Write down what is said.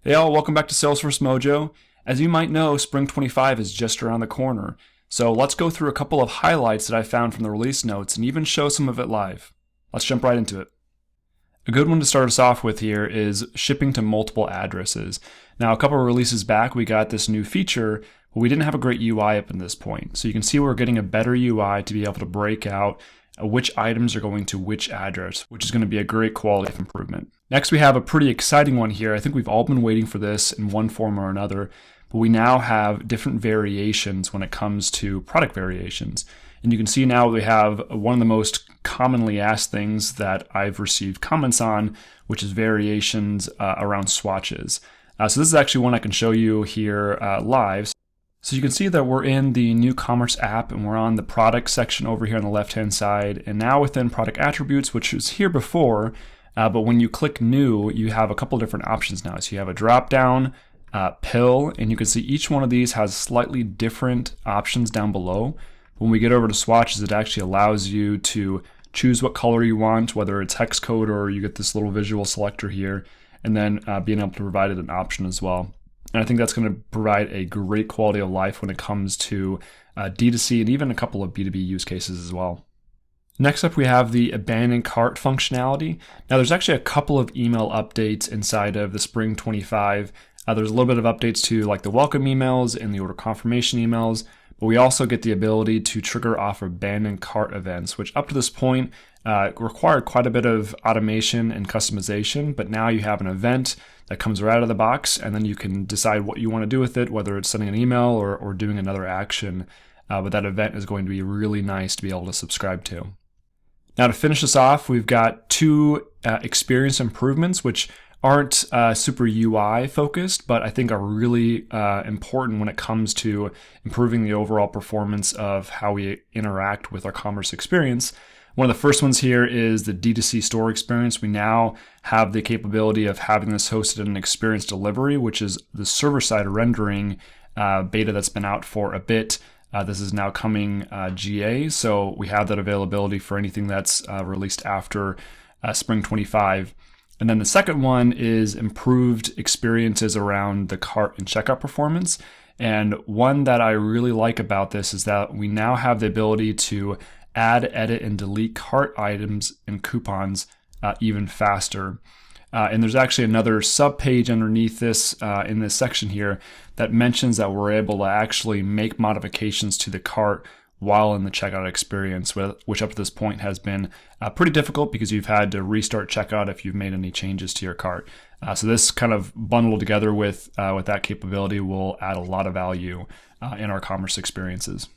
Hey all, welcome back to Salesforce Mojo. As you might know, Spring 25 is just around the corner. So let's go through a couple of highlights that I found from the release notes and even show some of it live. Let's jump right into it. A good one to start us off with here is shipping to multiple addresses. Now, a couple of releases back, we got this new feature, but we didn't have a great UI up in this point. So you can see we're getting a better UI to be able to break out which items are going to which address, which is going to be a great quality of improvement. Next, we have a pretty exciting one here. I think we've all been waiting for this in one form or another, but we now have different variations when it comes to product variations. And you can see now we have one of the most commonly asked things that I've received comments on, which is variations around swatches. So this is actually one I can show you here live. So you can see that we're in the new Commerce app and we're on the product section over here on the left-hand side. And now within product attributes, which was here before, but when you click new, you have a couple different options now. So you have a drop-down, pill, and you can see each one of these has slightly different options down below. When we get over to swatches, it actually allows you to choose what color you want, whether it's hex code or you get this little visual selector here, and then being able to provide it an option as well. And I think that's going to provide a great quality of life when it comes to D2C and even a couple of B2B use cases as well. Next up, we have the abandoned cart functionality. Now, there's actually a couple of email updates inside of the Spring 25. There's a little bit of updates to like the welcome emails and the order confirmation emails, but we also get the ability to trigger off abandoned cart events, which up to this point required quite a bit of automation and customization, but now you have an event that comes right out of the box, and then you can decide what you want to do with it, whether it's sending an email or doing another action. But that event is going to be really nice to be able to subscribe to. Now, to finish this off, we've got two experience improvements, which aren't super UI focused, but I think are really important when it comes to improving the overall performance of how we interact with our commerce experience. One of the first ones here is the D2C store experience. We now have the capability of having this hosted in an experience delivery, which is the server-side rendering beta that's been out for a bit. This is now coming GA, so we have that availability for anything that's released after Spring 25. And then the second one is improved experiences around the cart and checkout performance. And one that I really like about this is that we now have the ability to add, edit, and delete cart items and coupons even faster. And there's actually another sub-page underneath this in this section here that mentions that we're able to actually make modifications to the cart while in the checkout experience, which up to this point has been pretty difficult because you've had to restart checkout if you've made any changes to your cart. So this kind of bundled together with that capability will add a lot of value in our commerce experiences.